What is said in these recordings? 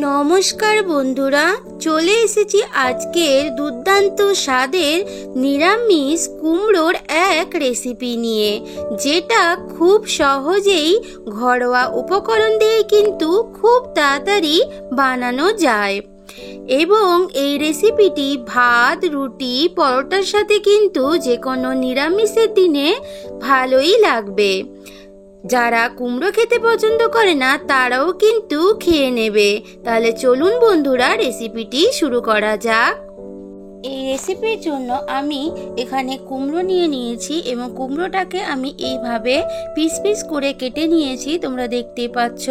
নমস্কার বন্ধুরা, চলে এসেছি আজকের দুর্দান্ত স্বাদের নিরামিষ কুমড়োর এক রেসিপি নিয়ে, যেটা খুব সহজেই ঘরোয়া উপকরণ দিয়ে কিন্তু খুব তাড়াতাড়ি বানানো যায়। এবং এই রেসিপিটি ভাত, রুটি, পরোটার সাথে কিন্তু যে কোনো নিরামিষের দিনে ভালোই লাগবে। যারা কুমড়ো খেতে পছন্দ করে না তারাও কিন্তু খেয়ে নেবে। তাহলে চলুন বন্ধুরা, রেসিপিটি শুরু করা যাক। এই রেসিপির জন্য আমি এখানে কুমড়ো নিয়ে নিয়েছি এবং কুমড়োটাকে আমি এইভাবে পিস পিস করে কেটে নিয়েছি। তোমরা দেখতেই পাচ্ছ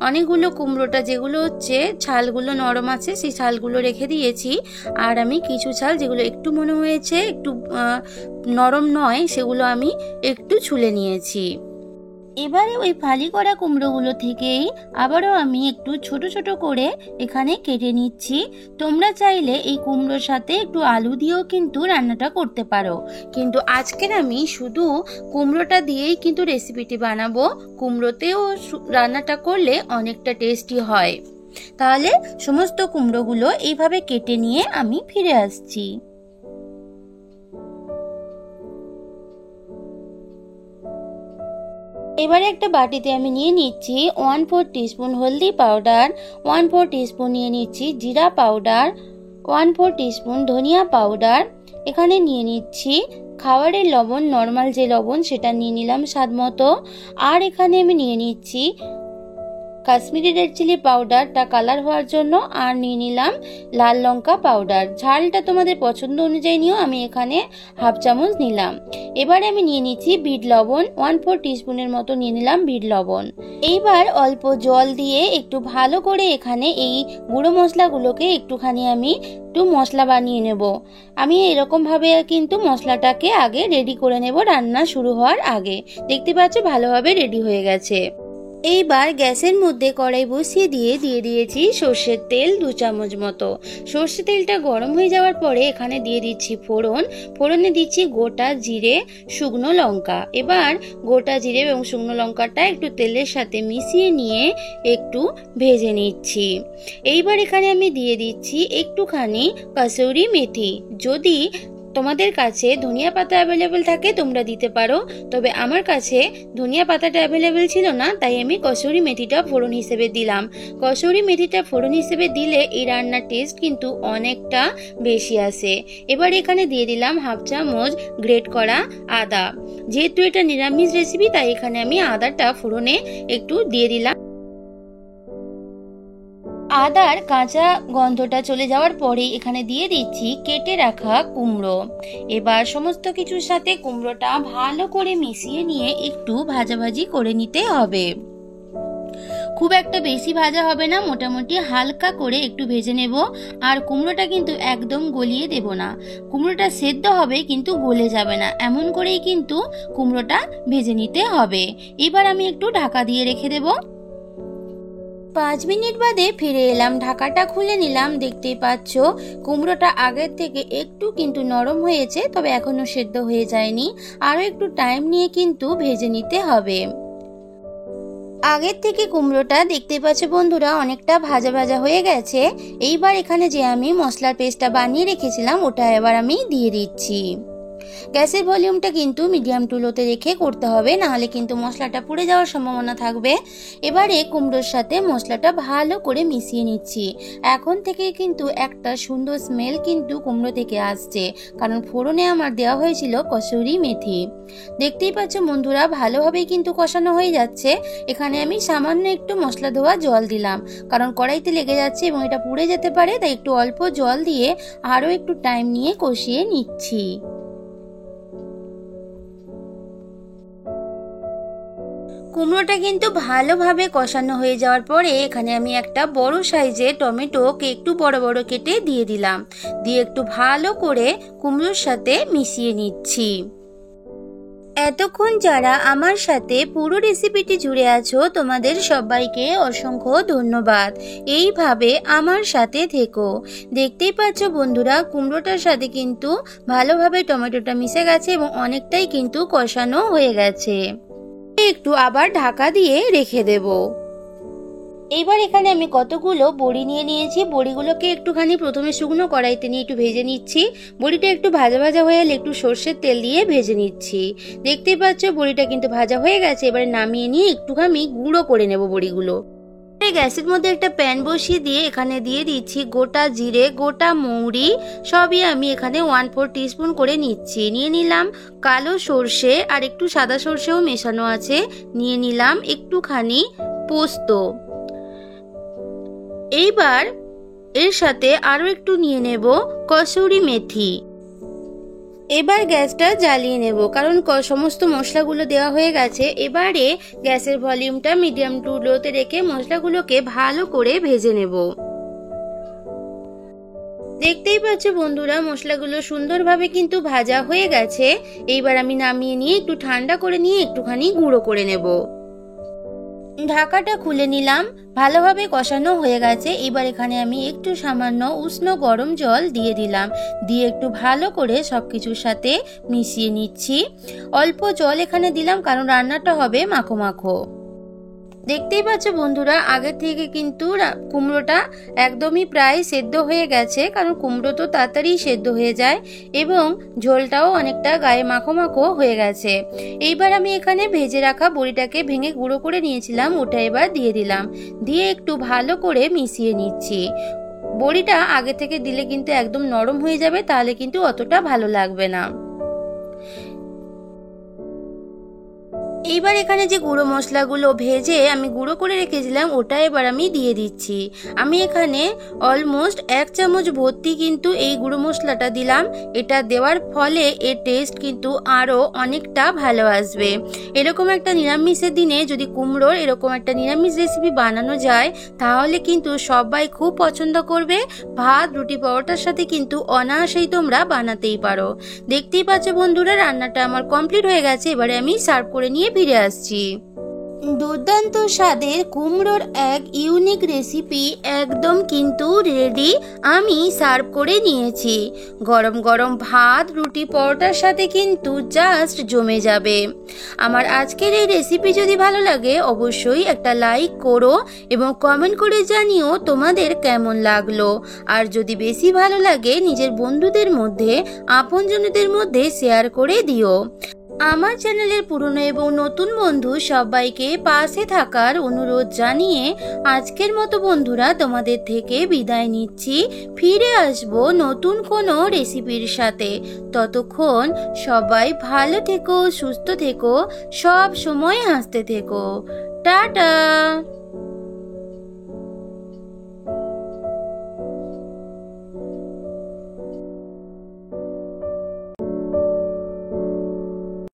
অনেকগুলো কুমড়োটা যেগুলো হচ্ছে ছালগুলো নরম আছে সেই ছালগুলো রেখে দিয়েছি, আর আমি কিছু ছাল যেগুলো একটু মনে হয়েছে একটু নরম নয় সেগুলো আমি একটু ছুলে নিয়েছি। এবারে ওই ফালি করা কুমড়োগুলো থেকেই আবারও আমি একটু ছোট ছোট করে এখানে কেটে নিচ্ছি। তোমরা চাইলে এই কুমড়োর সাথে একটু আলু দিয়েও কিন্তু রান্নাটা করতে পারো, কিন্তু আজকের আমি শুধু কুমড়োটা দিয়েই কিন্তু রেসিপিটি বানাবো। কুমড়োতেও রান্নাটা করলে অনেকটা টেস্টি হয়। তাহলে সমস্ত কুমড়োগুলো এইভাবে কেটে নিয়ে আমি ফিরে আসছি। এবারে একটা বাটিতে আমি নিয়ে নিচ্ছি 1/4 টিস্পুন হলদি পাউডার, 1/4 টিস্পুন নিয়ে নিচ্ছি জিরা পাউডার, 1/4 টিস্পুন ধনিয়া পাউডার, এখানে নিয়ে নিচ্ছি খাবারের লবণ, নর্মাল যে লবণ সেটা নিয়ে নিলাম স্বাদ মতো, আর এখানে আমি নিয়ে নিচ্ছি কাশ্মীরি রেড চিলি পাউডারটা কালার হওয়ার জন্য, আর নিয়ে নিলাম লাল লঙ্কা পাউডার। ঝালটা তোমাদের পছন্দ অনুযায়ী নিও, আমি এখানে 1/2 চামচ নিলাম। এবারে আমি নিয়ে নিচ্ছি বিট লবণ, 1/4 টিস্পুনের মতো নিয়ে নিলাম বিট লবণ। এইবার অল্প জল দিয়ে একটু ভালো করে এখানে এই গুঁড়ো মশলাগুলোকে একটুখানি আমি মশলা বানিয়ে নেব। আমি এরকম ভাবে কিন্তু মশলাটাকে আগে রেডি করে নেব রান্না শুরু হওয়ার আগে। দেখতে পাচ্ছ ভালোভাবে রেডি হয়ে গেছে। এইবার গ্যাসের মধ্যে কড়াই বসিয়ে দিয়ে দিয়েছি সর্ষের তেল 2 চামচ মতো। সর্ষের তেলটা গরম হয়ে যাওয়ার পরে এখানে দিয়ে দিচ্ছি ফোড়নে দিচ্ছি গোটা জিরে, শুকনো লঙ্কা। এবার গোটা জিরে এবং শুকনো লঙ্কাটা একটু তেলের সাথে মিশিয়ে নিয়ে একটু ভেজে নিচ্ছি। এইবার এখানে আমি দিয়ে দিচ্ছি একটুখানি কসুরি মেথি। যদি তোমাদের কাছে ধনিয়া পাতা অ্যাভেলেবেল থাকে তোমরা দিতে পারো, তবে আমার কাছে ধনিয়া পাতাটা অ্যাভেলেবেল ছিল না, তাই আমি কসুরি মেথিটা ফোড়ন হিসেবে দিলাম। কসুরি মেথিটা ফোড়ন হিসেবে দিলে এই রান্নার টেস্ট কিন্তু অনেকটা বেশি আসে। এবার এখানে দিয়ে দিলাম 1/2 চামচ গ্রেট করা আদা। যেহেতু এটা নিরামিষ রেসিপি তাই এখানে আমি আদাটা ফোড়নে একটু দিয়ে দিলাম। আদার কাঁচা গন্ধটা চলে যাওয়ার পরে এখানে দিয়ে দিচ্ছি কেটে রাখা কুমড়ো। এবার সমস্ত কিছুর সাথে কুমড়োটা ভালো করে মিশিয়ে নিয়ে একটু ভাজাভাজি করে নিতে হবে। খুব একটা বেশি ভাজা হবে না, মোটামুটি হালকা করে একটু ভেজে নেব। আর কুমড়োটা কিন্তু একদম গলিয়ে দেব না, কুমড়োটা সেদ্ধ হবে কিন্তু গলে যাবে না, এমন করেই কিন্তু কুমড়োটা ভেজে নিতে হবে। এবার আমি একটু ঢাকা দিয়ে রেখে দেব। 5 মিনিট বাদে ফিরে এলাম, ঢাকাটা খুলে নিলাম। দেখতেই পাচ্ছ কুমড়োটা আগের থেকে একটু কিন্তু নরম হয়েছে, তবে এখনো সেদ্ধ হয়ে যায়নি, আরো একটু টাইম নিয়ে কিন্তু ভেজে নিতে হবে। আগের থেকে কুমড়োটা দেখতেই পাচ্ছ বন্ধুরা অনেকটা ভাজা ভাজা হয়ে গেছে। এইবার এখানে যে আমি মশলার পেস্টটা বানিয়ে রেখেছিলাম ওটা এবার আমি দিয়ে দিচ্ছি। গ্যাসের ভলিউমটা কিন্তু মিডিয়াম টু লোতে রেখে করতে হবে, নাহলে কিন্তু মশলাটা পুড়ে যাওয়ার সম্ভাবনা থাকবে। এবারে কুমড়োর সাথে মশলাটা ভালো করে মিশিয়ে নিচ্ছি। এখন থেকে কিন্তু একটা সুন্দর স্মেল কিন্তু কুমড়ো থেকে আসছে, কারণ ফোড়নে আমার দেওয়া হয়েছিল কসুরি মেথি। দেখতেই পাচ্ছ বন্ধুরা ভালোভাবেই কিন্তু কষানো হয়ে যাচ্ছে। এখানে আমি সামান্য একটু মশলা ধোয়া জল দিলাম, কারণ কড়াইতে লেগে যাচ্ছে এবং এটা পুড়ে যেতে পারে, তাই একটু অল্প জল দিয়ে আরো একটু টাইম নিয়ে কষিয়ে নিচ্ছি। কুমড়োটা কিন্তু ভালোভাবে কষানো হয়ে যাওয়ার পরে এখানে আমি একটা বড় সাইজের টমেটোকে একটু বড় বড় কেটে দিয়ে দিলাম, দিয়ে একটু ভালো করে কুমড়োর সাথে মিশিয়ে নিচ্ছি। এতক্ষণ যারা আমার সাথে পুরো রেসিপিটি জুড়ে আছো তোমাদের সবাইকে অসংখ্য ধন্যবাদ। এইভাবে আমার সাথে থেকো। দেখতেই পাচ্ছ বন্ধুরা, কুমড়োটার সাথে কিন্তু ভালোভাবে টমেটোটা মিশে গেছে এবং অনেকটাই কিন্তু কষানো হয়ে গেছে। একটু আবার ঢাকা দিয়ে রেখে দেবো। এইবার এখানে আমি কতগুলো বড়ি নিয়ে নিয়েছি। বড়িগুলোকে একটুখানি প্রথমে শুকনো কড়াইতে নিয়ে একটু ভেজে নিচ্ছি। বড়িটা একটু ভাজা ভাজা হয়ে এলে একটু সর্ষের তেল দিয়ে ভেজে নিচ্ছি। দেখতেই পাচ্ছ বড়িটা কিন্তু ভাজা হয়ে গেছে। এবারে নামিয়ে নিয়ে একটুখানি গুঁড়ো করে নেব বড়িগুলো। গ্যাসের মধ্যে একটা প্যান বসিয়ে দিয়ে এখানে দিয়ে দিচ্ছি গোটা জিরে, গোটা মৌরি, সবই আমি এখানে 1/4 টিস্পুন করে নিচ্ছি। নিয়ে নিলাম কালো সর্ষে, আর একটু সাদা সর্ষেও মেশানো আছে। নিয়ে নিলাম একটুখানি পোস্ত। এইবার এর সাথে আরো একটু নিয়ে নেব কসুরি মেথি। এবার গ্যাসটা জ্বালিয়ে নেব, কারণ সমস্ত মশলাগুলো দেওয়া হয়ে গেছে। এবারে গ্যাসের ভলিউমটা মিডিয়াম টু লোতে রেখে মশলাগুলোকে ভালো করে ভেজে নেব। দেখতেই পাচ্ছ বন্ধুরা, মশলাগুলো সুন্দরভাবে কিন্তু ভাজা হয়ে গেছে। এইবার আমি নামিয়ে নিয়ে একটু ঠান্ডা করে নিয়ে একটুখানি গুঁড়ো করে নেব। ঢাকাটা খুলে নিলাম, ভালোভাবে কষানো হয়ে গেছে। এবার এখানে আমি একটু সামান্য উষ্ণ গরম জল দিয়ে দিলাম। দিয়ে একটু ভালো করে সবকিছুর সাথে মিশিয়ে নিচ্ছি। অল্প জল এখানে দিলাম, কারণ রান্নাটা হবে মাখো মাখো। দেখতেই পাচ্ছ বন্ধুরা, আগে থেকে কিন্তু কুমড়োটা একদমই প্রায় সেদ্ধ হয়ে গেছে, কারণ কুমড়ো তো তাড়াতাড়ি সেদ্ধ হয়ে যায় এবং ঝোলটাও অনেকটা গায়ে মাখো মাখো হয়ে গেছে। এইবার আমি এখানে ভেজে রাখা বড়িটাকে ভেঙে গুঁড়ো করে নিয়েছিলাম, ওটা এবার দিয়ে দিলাম। দিয়ে একটু ভালো করে মিশিয়ে নিচ্ছি। বড়িটা আগে থেকে দিলে কিন্তু একদম নরম হয়ে যাবে, তাহলে কিন্তু অতটা ভালো লাগবে না। এইবার এখানে যে গুঁড়ো মশলাগুলো ভেজে আমি গুঁড়ো করে রেখেছিলাম, ওটা এবার আমি দিয়ে দিচ্ছি। আমি এখানে অলমোস্ট 1 চামচ ভর্তি কিন্তু এই গুঁড়ো মশলাটা দিলাম। এটা দেওয়ার ফলে এর টেস্ট কিন্তু আরও অনেকটা ভালো আসবে। এরকম একটা নিরামিষের দিনে যদি কুমড়োর এরকম একটা নিরামিষ রেসিপি বানানো যায়, তাহলে কিন্তু সবাই খুব পছন্দ করবে। ভাত, রুটি, পরোটার সাথে কিন্তু অনায়াসেই তোমরা বানাতেই পারো। দেখতেই পাচ্ছ বন্ধুরা, রান্নাটা আমার কমপ্লিট হয়ে গেছে। এবারে আমি সার্ভ করে নিয়ে ফিরে আসছি। দুর্দান্ত স্বাদের কুমড়োর এক ইউনিক রেসিপি একদম কিন্তু রেডি। আমি সার্ভ করে নিয়েছি। গরম গরম ভাত, রুটি, পরোটার সাথে কিন্তু জাস্ট জমে যাবে। আমার আজকের এই রেসিপি যদি ভালো লাগে অবশ্যই একটা লাইক করো এবং কমেন্ট করে জানিও তোমাদের কেমন লাগলো। আর যদি বেশি ভালো লাগে নিজের বন্ধুদের মধ্যে, আপনজনদের মধ্যে শেয়ার করে দিও। আমার চ্যানেলের পুরনো এবং নতুন বন্ধু সবাইকে পাশে থাকার অনুরোধ জানিয়ে আজকের মতো বন্ধুরা তোমাদের থেকে বিদায় নিচ্ছি। ফিরে আসব নতুন কোনো রেসিপির সাথে। ততক্ষণ সবাই ভালো থেকো, সুস্থ থেকো, সব সময় হাসতে থেকো। টাটা।